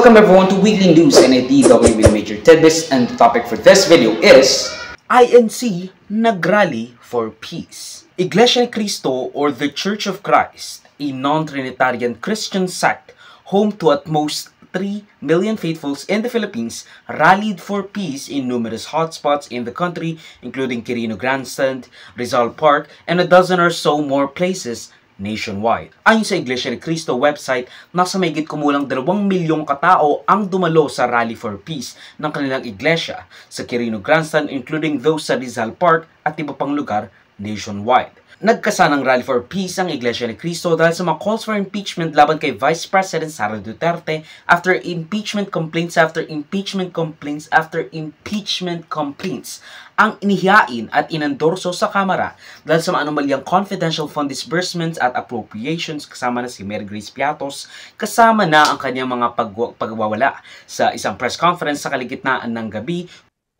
Welcome everyone to Weekly News and a DW with Major Tidbits, and the topic for this video is INC nagrally for peace. Iglesia ni Cristo, or the Church of Christ, a non-Trinitarian Christian sect home to at most 3 million faithfuls in the Philippines, rallied for peace in numerous hotspots in the country, including Quirino Grandstand, Rizal Park, and a dozen or so more places nationwide. Ayon sa Iglesia ni Cristo website, nasa mahigit kumulang 2 milyong katao ang dumalo sa Rally for Peace ng kanilang iglesia sa Quirino Grandstand, including those sa Rizal Park at iba pang lugar nationwide. Nagkasanang Rally for Peace ang Iglesia ni Cristo dahil sa mga calls for impeachment laban kay Vice President Sara Duterte after impeachment complaints after impeachment complaints after impeachment complaints ang inihiyain at inendorso sa Kamara dahil sa anomalyang confidential fund disbursements at appropriations, kasama na si Mary Grace Piatos, kasama na ang kanyang mga pagwawala sa isang press conference sa kaligitnaan ng gabi.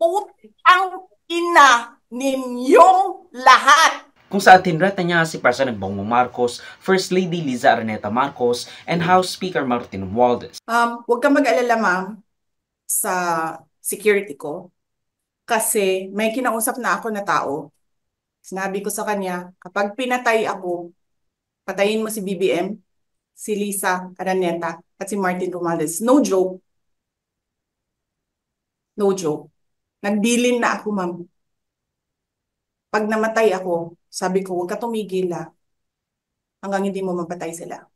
Putang ina ninyong lahat! Kung saan tinreta niya si President Bongbong Marcos, First Lady Liza Araneta Marcos, and House Speaker Martin Romualdez. Huwag kang mag-alala, ma'am, sa security ko. Kasi may kinausap na ako na tao. Sinabi ko sa kanya, kapag pinatay ako, patayin mo si BBM, si Liza Araneta, at si Martin Romualdez. No joke. No joke. Nagbilin na ako, ma'am. Pag namatay ako, sabi ko, huwag ka tumigil hanggang hindi mo mapatay sila.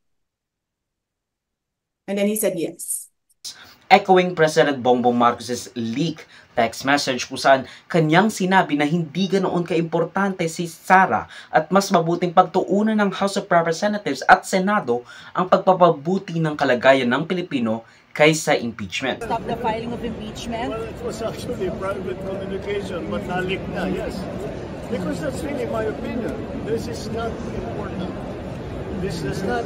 And then he said yes. Echoing President Bongbong Marcos' leak text message kung saan kanyang sinabi na hindi ganoon kaimportante si Sara at mas mabuting pagtuunan ng House of Representatives at Senado ang pagpapabuti ng kalagayan ng Pilipino kaysa impeachment. Stop the filing of impeachment? Well, it was actually private communication, but nalik na, yes. Because that's really my opinion. This is not important. This does not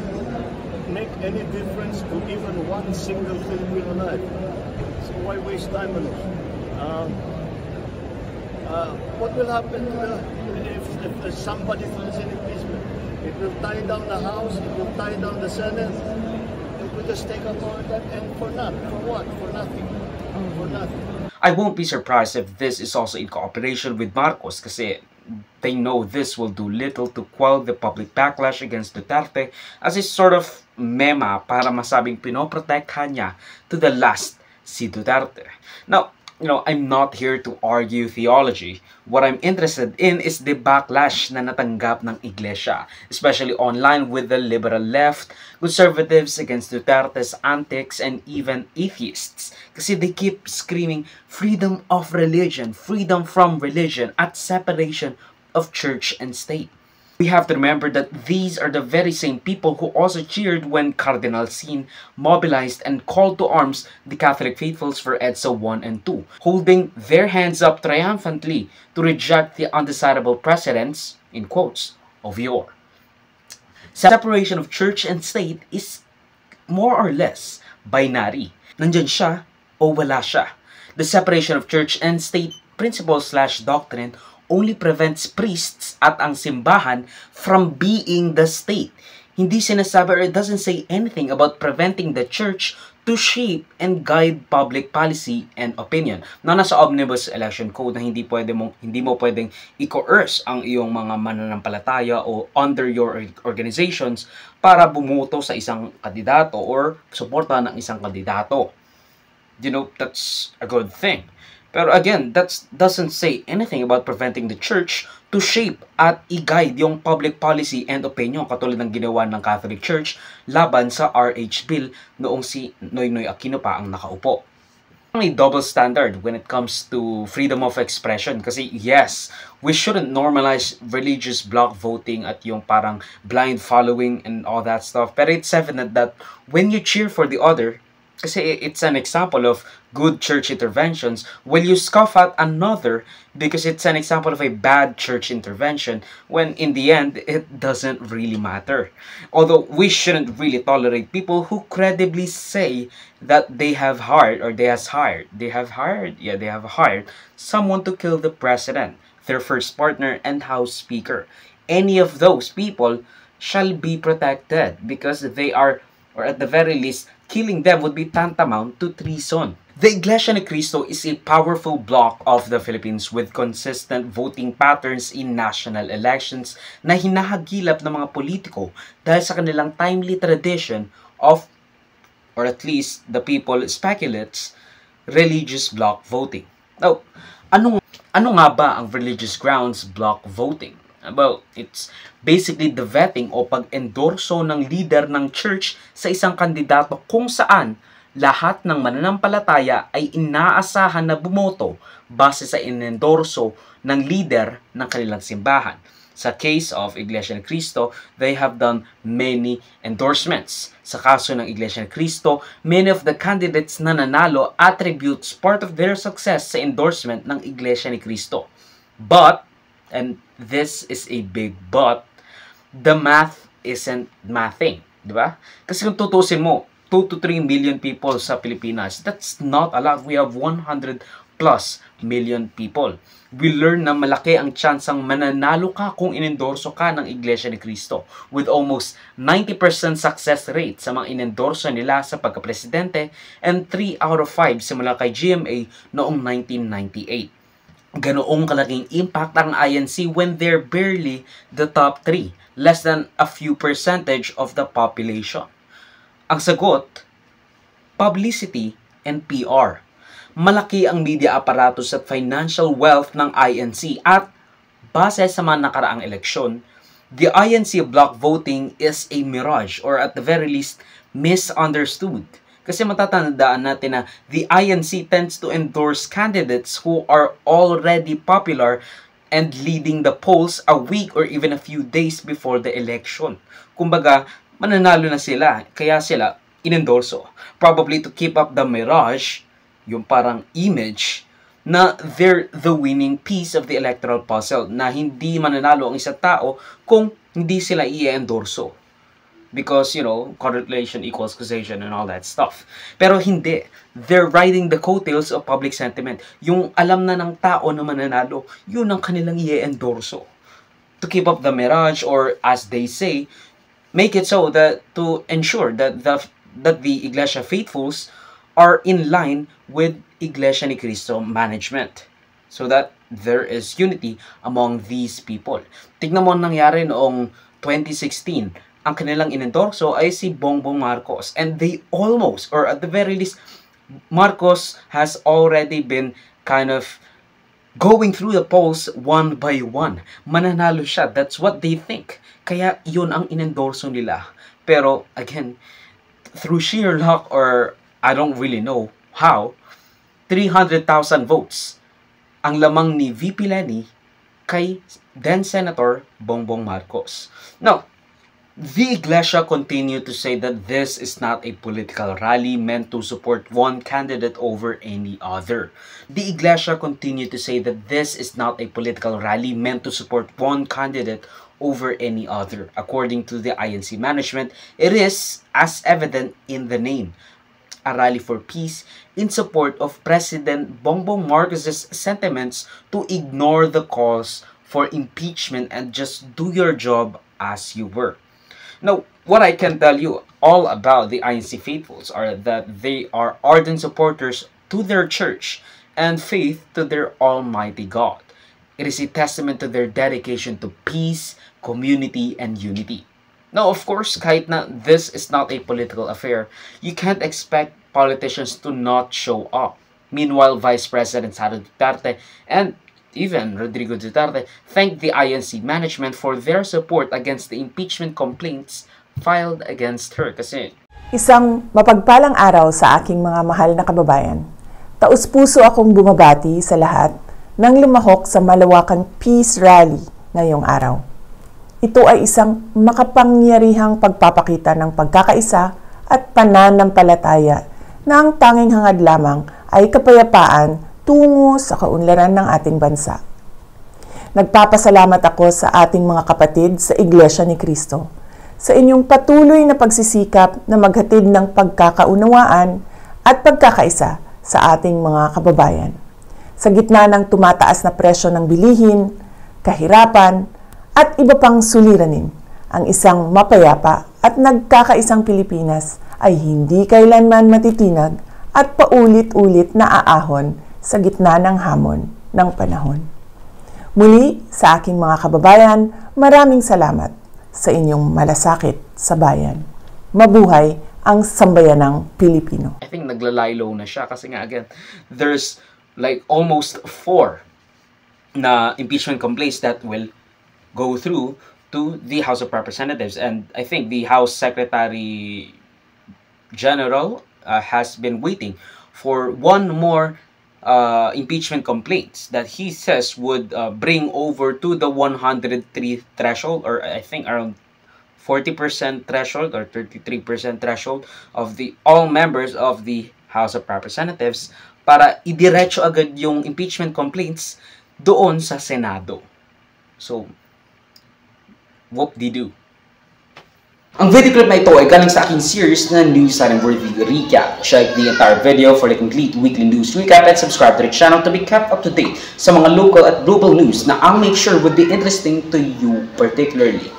make any difference to even one single Filipino life. So why waste time on it? What will happen if somebody files an impeachment? It will tie down the House, it will tie down the Senate. It will just take up all that, and for nothing. For what? For nothing. For nothing. I won't be surprised if this is also in cooperation with Marcos kasi they know this will do little to quell the public backlash against Duterte as a sort of mema para masabing pinoprotektahan niya to the last si Duterte. Now, I'm not here to argue theology. What I'm interested in is the backlash na natanggap ng Iglesia, especially online with the liberal left, conservatives against Duterte's antics, and even atheists. Kasi they keep screaming freedom of religion, freedom from religion, at separation of church and state. We have to remember that these are the very same people who also cheered when Cardinal Sin mobilized and called to arms the Catholic faithfuls for EDSA 1 and 2, holding their hands up triumphantly to reject the undesirable precedents, in quotes, of yore. Separation of church and state is more or less binary. Nandyan siya o wala siya. The separation of church and state principle/doctrine only prevents priests at ang simbahan from being the state. Hindi sinasabi, or it doesn't say anything about preventing the church to shape and guide public policy and opinion. Na nasa Omnibus Election Code na hindi mo pwedeng i-coerce ang iyong mga mananampalataya o under your organizations para bumoto sa isang kandidato or suporta ng isang kandidato. That's a good thing. Pero again, that doesn't say anything about preventing the church to shape at i-guide yung public policy and opinion katulad ng ginawa ng Catholic Church laban sa RH Bill noong si Noynoy Aquino pa ang nakaupo. May double standard when it comes to freedom of expression kasi yes, we shouldn't normalize religious block voting at yung parang blind following and all that stuff. Pero it's evident that when you cheer for the other, kasi it's an example of good church interventions, will you scoff at another because it's an example of a bad church intervention when in the end it doesn't really matter. Although we shouldn't really tolerate people who credibly say that they have hired someone to kill the president, their first partner, and House Speaker. Any of those people shall be protected because they are, or at the very least, killing them would be tantamount to treason. The Iglesia ni Cristo is a powerful bloc of the Philippines with consistent voting patterns in national elections na hinahagilap ng mga politiko dahil sa kanilang timely tradition of, or at least the people speculates, religious bloc voting. Now, ano nga ba ang religious grounds bloc voting? Well, it's basically the vetting o pag-endorso ng leader ng church sa isang kandidato kung saan lahat ng mananampalataya ay inaasahan na bumoto base sa inendorso ng leader ng kanilang simbahan. Sa case of Iglesia ni Cristo, they have done many endorsements. Sa kaso ng Iglesia ni Cristo, many of the candidates na nanalo attributes part of their success sa endorsement ng Iglesia ni Cristo. But, and this is a big but, the math isn't mathing. Diba? Kasi kung tutusin mo, 2 to 3 million people sa Pilipinas, that's not a lot. We have 100 plus million people. We learn na malaki ang tsansang mananalo ka kung inendorso ka ng Iglesia ni Cristo, with almost 90% success rate sa mga inendorso nila sa pagkapresidente and 3 out of 5 simula kay GMA noong 1998. Ganoong kalaking impact ang INC when they're barely the top 3, less than a few percentage of the population. Ang sagot, publicity and PR. Malaki ang media apparatus at financial wealth ng INC at base sa mga nakaraang eleksyon, the INC block voting is a mirage or at the very least misunderstood. Kasi matatandaan natin na the INC tends to endorse candidates who are already popular and leading the polls a week or even a few days before the election. Kumbaga, mananalo na sila, kaya sila inendorso. Probably to keep up the mirage, yung parang image, na they're the winning piece of the electoral puzzle, na hindi mananalo ang isang tao kung hindi sila i-endorso. Because, you know, correlation equals causation and all that stuff. Pero hindi. They're riding the coattails of public sentiment. Yung alam na ng tao na mananalo, yun ang kanilang i-endorso. To keep up the mirage, or as they say, make it so that to ensure that the Iglesia faithfuls are in line with Iglesia ni Cristo management. So that there is unity among these people. Tignan mo ang nangyari noong 2016. Ang kanilang inendorso ay si Bongbong Marcos. And they almost, or at the very least, Marcos has already been kind of going through the polls one by one. Mananalo siya. That's what they think. Kaya yun ang inendorso nila. Pero, again, through sheer luck or I don't really know how, 300,000 votes ang lamang ni VP Leni kay then Senator Bongbong Marcos. Now, the Iglesia continued to say that this is not a political rally meant to support one candidate over any other. The Iglesia continued to say that this is not a political rally meant to support one candidate over any other. According to the INC management, it is, as evident in the name, a rally for peace in support of President Bongbong Marcos's sentiments to ignore the calls for impeachment and just do your job as you were. Now, what I can tell you all about the INC faithfuls are that they are ardent supporters to their church and faith to their Almighty God. It is a testament to their dedication to peace, community, and unity. Now, of course, kahit na this is not a political affair, you can't expect politicians to not show up. Meanwhile, Vice President Sara Duterte and even Rodrigo Duterte thanked the INC management for their support against the impeachment complaints filed against her. Kasi isang mapagpalang araw sa aking mga mahal na kababayan. Taus-puso akong bumabati sa lahat ng lumahok sa malawakang peace rally ngayong araw. Ito ay isang makapangyarihang pagpapakita ng pagkakaisa at pananampalataya na ang tanging hangad lamang ay kapayapaan tungo sa kaunlaran ng ating bansa. Nagpapasalamat ako sa ating mga kapatid sa Iglesia ni Cristo sa inyong patuloy na pagsisikap na maghatid ng pagkakaunawaan at pagkakaisa sa ating mga kababayan. Sa gitna ng tumataas na presyo ng bilihin, kahirapan, at iba pang suliranin, ang isang mapayapa at nagkakaisang Pilipinas ay hindi kailanman matitinag at paulit-ulit na aahon sa gitna ng hamon ng panahon. Muli, sa aking mga kababayan, maraming salamat sa inyong malasakit sa bayan. Mabuhay ang sambayanang Pilipino. I think naglalaylo na siya kasi nga again, there's like almost 4 na impeachment complaints that will go through to the House of Representatives, and I think the House Secretary General has been waiting for one more impeachment complaints that he says would bring over to the 103 threshold, or I think around 40% threshold or 33% threshold of the all members of the House of Representatives para idiretso agad yung impeachment complaints doon sa Senado. So, whoop-de-doo. Ang video clip na ito ay galing sa aking series na News Worthy Recap. Check the entire video for the complete weekly news recap and subscribe to the channel to be kept up to date sa mga local at global news na I'll make sure would be interesting to you particularly.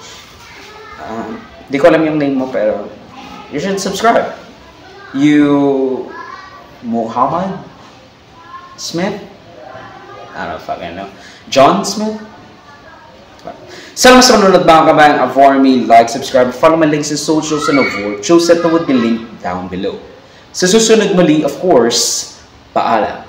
Di ko alam yung name mo pero you should subscribe. You... Muhammad Smith? I don't fucking know. John Smith? Salamat sa panonood mga kabayan. For me, like, subscribe, follow my links in socials and avoid. Choose that would be linked down below. Sa susunod muli, of course, paalam.